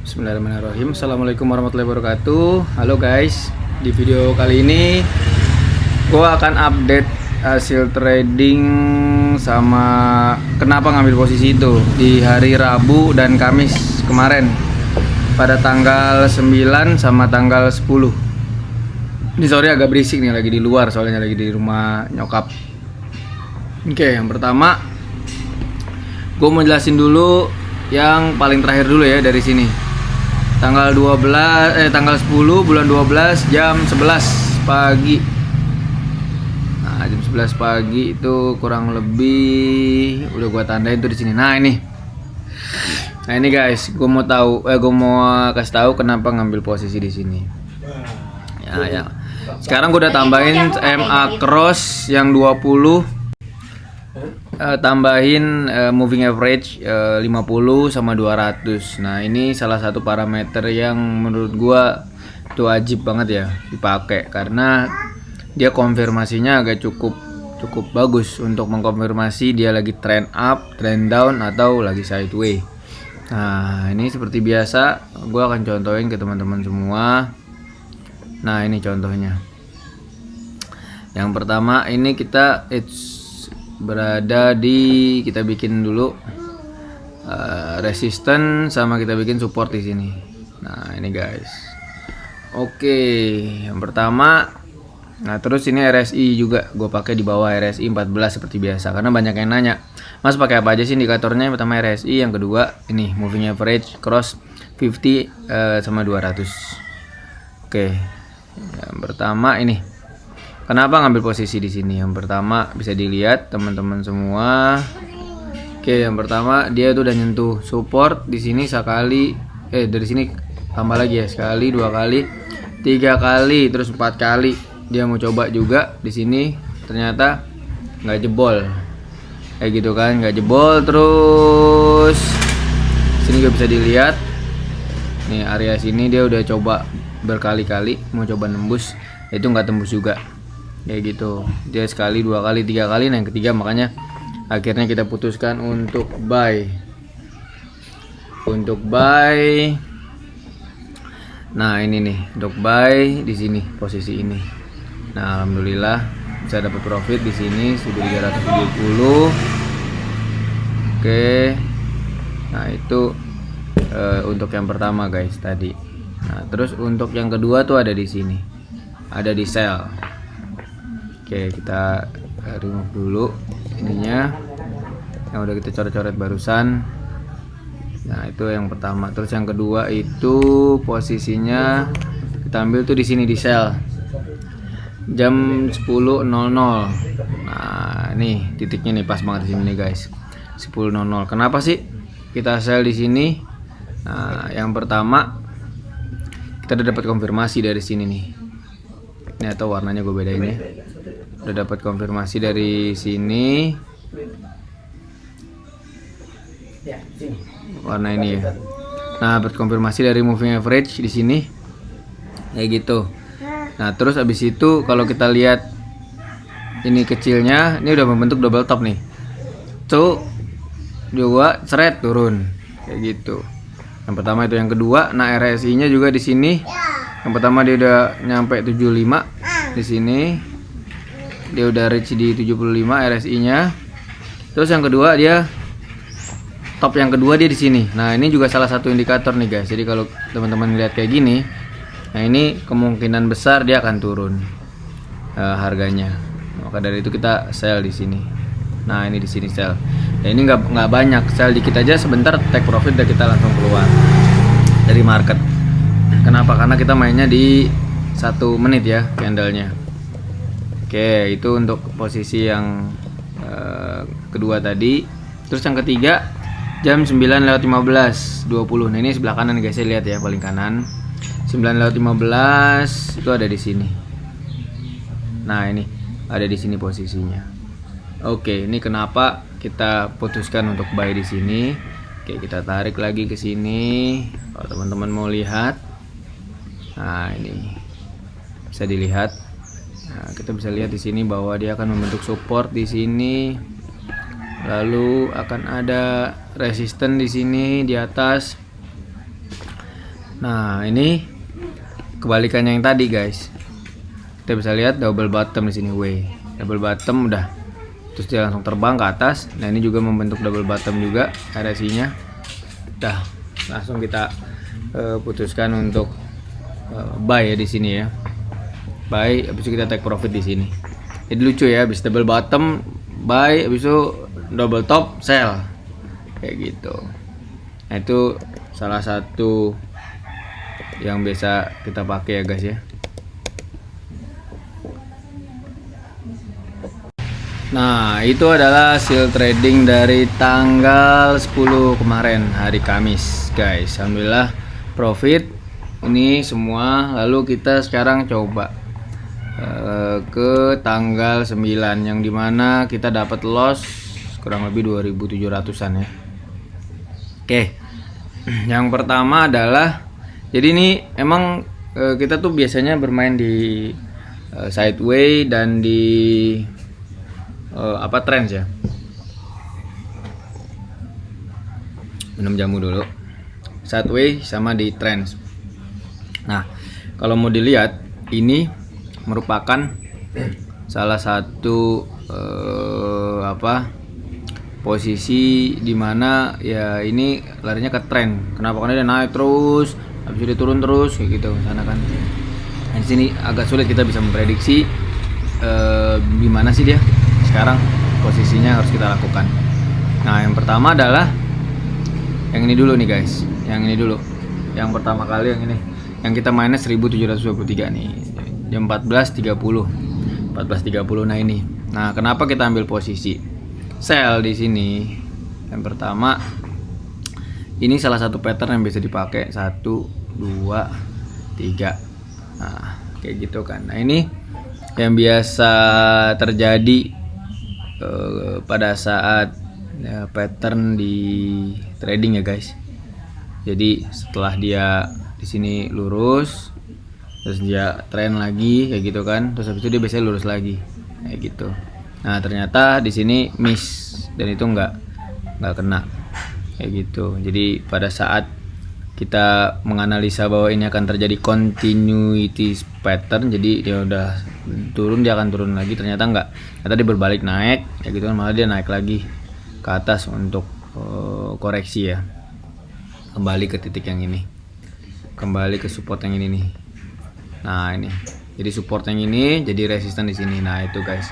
Bismillahirrahmanirrahim. Assalamualaikum warahmatullahi wabarakatuh. Halo guys, di video kali ini gue akan update hasil trading sama kenapa ngambil posisi itu di hari Rabu dan Kamis kemarin pada tanggal 9 sama tanggal 10. Ini sorry agak berisik nih, lagi di luar soalnya lagi di rumah nyokap. Oke, yang pertama gue mau jelasin dulu yang paling terakhir dulu ya dari sini. Tanggal 10 bulan 12 jam 11 pagi. Nah, jam 11 pagi itu kurang lebih udah gua tandain tuh di sini. Nah, ini. Nah, ini guys, gue mau kasih tahu kenapa ngambil posisi di sini. Ya. Sekarang gue udah tambahin MA cross yang 20, tambahin moving average 50 sama 200. Nah, ini salah satu parameter yang menurut gua itu wajib banget ya dipakai karena dia konfirmasinya agak cukup bagus untuk mengkonfirmasi dia lagi trend up, trend down atau lagi sideways. Nah, ini seperti biasa gua akan contohin ke teman-teman semua. Nah, ini contohnya. Yang pertama ini kita kita bikin dulu resisten sama kita bikin support di sini. Nah, ini guys. Oke, yang pertama, nah terus ini RSI juga gue pakai di bawah RSI 14 seperti biasa karena banyak yang nanya, Mas pakai apa aja sih indikatornya? Yang pertama RSI, yang kedua ini moving average cross 50 sama 200. Oke. Yang pertama ini kenapa ngambil posisi di sini? Yang pertama bisa dilihat teman-teman semua. Oke, yang pertama dia tuh udah nyentuh support di sini sekali, dari sini tambah lagi ya, sekali, 2 kali, 3 kali, terus 4 kali. Dia mau coba juga di sini, ternyata nggak jebol. Kayak gitu kan, nggak jebol. Terus sini juga bisa dilihat. Nih area sini dia udah coba berkali-kali mau coba nembus, itu nggak tembus juga. Kayak gitu, dia sekali, 2 kali, 3 kali. Nah, yang ketiga makanya akhirnya kita putuskan untuk buy. Nah, ini nih untuk buy di sini posisi ini. Nah, alhamdulillah bisa dapat profit di sini 1370. Oke. Nah, itu untuk yang pertama guys tadi. Nah, terus untuk yang kedua tuh ada di sini. Ada di sell. Oke, kita remove dulu ininya yang udah kita coret-coret barusan. Nah, itu yang pertama. Terus yang kedua itu posisinya kita ambil tuh di sini di sell jam 10.00. Nah, nih titiknya nih pas banget di sini nih guys. 10.00. Kenapa sih kita sell di sini? Nah, yang pertama kita udah dapat konfirmasi dari sini nih. Ini atau warnanya gue bedain ya. Udah dapat konfirmasi dari sini. Warna ini ya. Nah, dapat konfirmasi dari moving average di sini. Kayak gitu. Nah, terus abis itu kalau kita lihat ini kecilnya, ini udah membentuk double top nih. Tuh juga seret turun. Kayak gitu. Yang pertama itu, yang kedua, nah RSI-nya juga di sini. Yang pertama dia udah nyampe 75 di sini. Dia udah reach di 75 RSI-nya. Terus yang kedua dia top yang kedua dia di sini. Nah, ini juga salah satu indikator nih guys. Jadi kalau teman-teman lihat kayak gini, nah ini kemungkinan besar dia akan turun harganya. Maka dari itu kita sell di sini. Nah, ini di sini sell. Nah, ini nggak banyak, sell dikit aja sebentar take profit dan kita langsung keluar dari market. Kenapa? Karena kita mainnya di 1 menit ya candlenya. Oke, itu untuk posisi yang kedua tadi. Terus yang ketiga jam 9.15 20. Nah, ini sebelah kanan guys, saya lihat ya paling kanan. 9.15 itu ada di sini. Nah, ini ada di sini posisinya. Oke, ini kenapa kita putuskan untuk buy di sini. Oke, kita tarik lagi ke sini. Kalau teman-teman mau lihat. Nah, ini bisa dilihat. Nah, kita bisa lihat di sini bahwa dia akan membentuk support di sini. Lalu akan ada resisten di sini di atas. Nah, ini kebalikannya yang tadi, guys. Kita bisa lihat double bottom di sini, W. Double bottom udah. Terus dia langsung terbang ke atas. Nah, ini juga membentuk double bottom juga RSI-nya. Udah, langsung kita putuskan untuk buy ya di sini ya. Buy, habis itu kita take profit di sini. Jadi lucu ya, habis double bottom buy, habis itu double top sell. Kayak gitu. Nah, itu salah satu yang biasa kita pakai ya guys ya. Nah, itu adalah hasil trading dari tanggal 10 kemarin, hari Kamis guys. Alhamdulillah profit ini semua. Lalu kita sekarang coba ke tanggal 9 yang dimana kita dapat loss kurang lebih 2.700an ya. Oke, yang pertama adalah, jadi ini emang kita tuh biasanya bermain di sideway dan di trends ya. Minum jamu dulu. Sideway sama di trends. Nah, kalau mau dilihat, ini merupakan salah satu posisi dimana ya ini larinya ke trend. Kenapa? Karena dia naik terus, habis itu dia turun terus kayak gitu sana kan. Nah, di sini agak sulit kita bisa memprediksi gimana sih dia sekarang posisinya harus kita lakukan. Nah, yang pertama adalah yang ini dulu nih guys. Yang ini dulu. Yang pertama kali yang ini. Yang kita minus 1723 nih. Jam 14.30. 14.30 nah ini. Nah, kenapa kita ambil posisi sell di sini? Yang pertama, ini salah satu pattern yang bisa dipakai 1 2 3. Nah, kayak gitu kan. Nah, ini yang biasa terjadi pada saat ya, pattern di trading ya guys. Jadi setelah dia di sini lurus, terus dia trend lagi kayak gitu kan, terus habis itu dia biasanya lurus lagi kayak gitu. Nah, ternyata di sini miss dan itu nggak kena kayak gitu. Jadi pada saat kita menganalisa bahwa ini akan terjadi continuity pattern, jadi dia udah turun, dia akan turun lagi, ternyata enggak. Tadi berbalik naik kayak gitu kan, malah dia naik lagi ke atas untuk koreksi ya. Kembali ke titik yang ini, kembali ke support yang ini nih. Nah, ini jadi support yang ini, jadi resisten di sini. Nah, itu guys,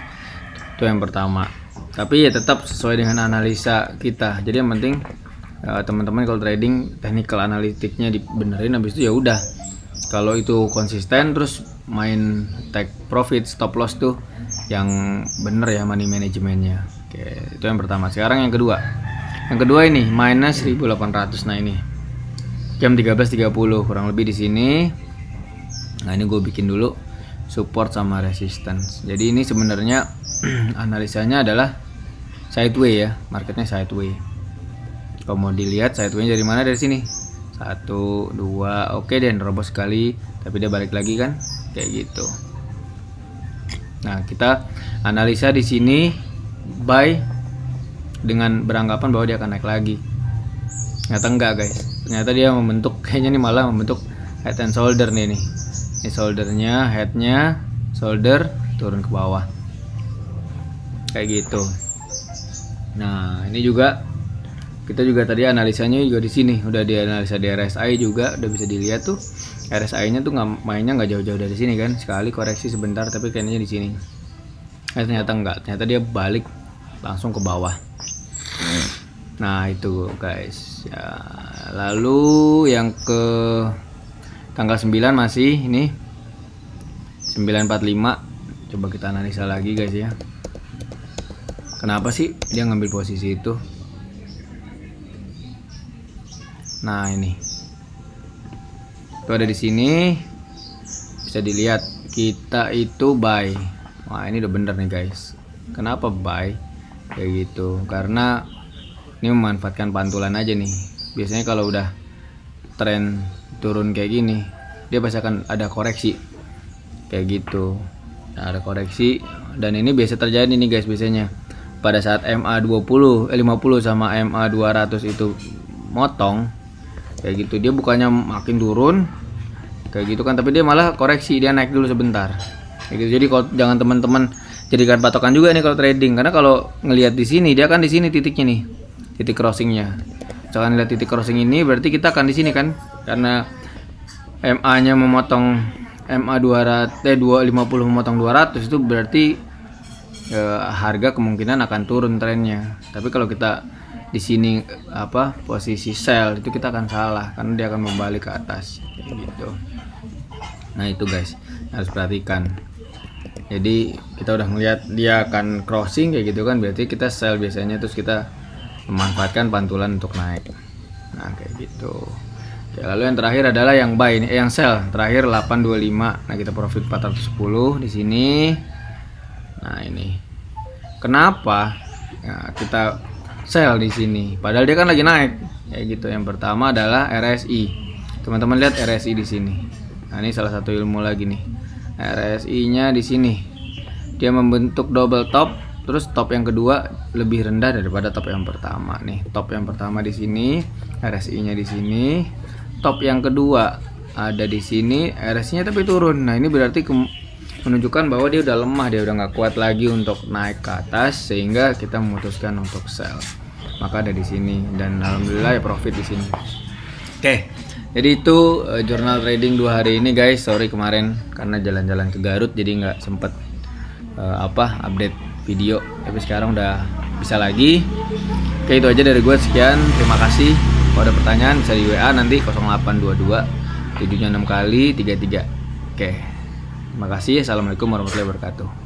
itu yang pertama. Tapi ya tetap sesuai dengan analisa kita. Jadi yang penting teman-teman kalau trading technical analitiknya dibenerin, habis itu ya udah. Kalau itu konsisten terus main take profit, stop loss tuh yang bener ya money manajemennya. Oke, itu yang pertama. Sekarang yang kedua. Yang kedua ini minus 1800. Nah, ini jam 13.30 kurang lebih di sini. Nah, ini gue bikin dulu support sama resistance. Jadi ini sebenarnya analisanya adalah sideway ya, marketnya sideway. Kalau mau dilihat sideway dari mana, dari sini 1 2, oke dia nerobos sekali tapi dia balik lagi kan kayak gitu. Nah, kita analisa di sini buy dengan beranggapan bahwa dia akan naik lagi. Ternyata enggak guys, ternyata dia membentuk, kayaknya nih malah membentuk head and shoulder nih. Ini shouldernya, headnya, shoulder turun ke bawah kayak gitu. Nah, ini juga kita juga tadi analisanya juga di sini udah dianalisa di RSI juga udah bisa dilihat tuh RSI-nya tuh mainnya nggak jauh-jauh dari sini kan, sekali koreksi sebentar tapi kayaknya di sini. Ternyata enggak, ternyata dia balik langsung ke bawah. Nah, itu guys ya. Lalu yang ke tanggal 9 masih ini 945. Coba kita analisa lagi guys ya. Kenapa sih dia ngambil posisi itu? Nah, ini itu ada di sini, bisa dilihat kita itu buy. Wah, ini udah bener nih guys. Kenapa buy kayak gitu? Karena ini memanfaatkan pantulan aja nih. Biasanya kalau udah tren turun kayak gini, dia pasti akan ada koreksi kayak gitu. Nah, ada koreksi dan ini biasa terjadi nih guys. Biasanya pada saat MA 50 sama MA 200 itu motong, kayak gitu. Dia bukannya makin turun kayak gitu kan, tapi dia malah koreksi, dia naik dulu sebentar kayak gitu. Jadi kalau jangan teman-teman jadikan patokan juga nih kalau trading, karena kalau ngelihat di sini dia kan di sini titiknya nih, titik crossingnya. Misalkan lihat titik crossing ini berarti kita akan di sini kan, karena MA-nya memotong MA 250 memotong 200, itu berarti harga kemungkinan akan turun trennya. Tapi kalau kita di sini posisi sell, itu kita akan salah karena dia akan membalik ke atas kayak gitu. Nah itu guys harus perhatikan. Jadi kita udah melihat dia akan crossing kayak gitu kan, berarti kita sell biasanya, terus kita memanfaatkan pantulan untuk naik. Nah kayak gitu. Oke, lalu yang terakhir adalah yang buy ini, yang sell terakhir 825. Nah kita profit 410 di sini. Nah ini kenapa kita sell di sini padahal dia kan lagi naik kayak gitu. Yang pertama adalah RSI. Teman-teman lihat RSI di sini. Nah ini salah satu ilmu lagi nih. RSI-nya di sini dia membentuk double top, terus top yang kedua lebih rendah daripada top yang pertama nih. Top yang pertama di sini, RSI-nya di sini. Top yang kedua ada di sini, RSI-nya tapi turun. Nah ini berarti menunjukkan bahwa dia udah lemah, dia udah nggak kuat lagi untuk naik ke atas, sehingga kita memutuskan untuk sell. Maka ada di sini, dan alhamdulillah ya profit di sini. Oke, jadi itu jurnal trading 2 hari ini guys. Sorry kemarin karena jalan-jalan ke Garut jadi nggak sempet update video, tapi sekarang udah bisa lagi. Oke, itu aja dari gue, sekian, terima kasih. Kalau ada pertanyaan bisa di WA nanti 0822 7 6 kali 33. Oke, terima kasih. Assalamualaikum warahmatullahi wabarakatuh.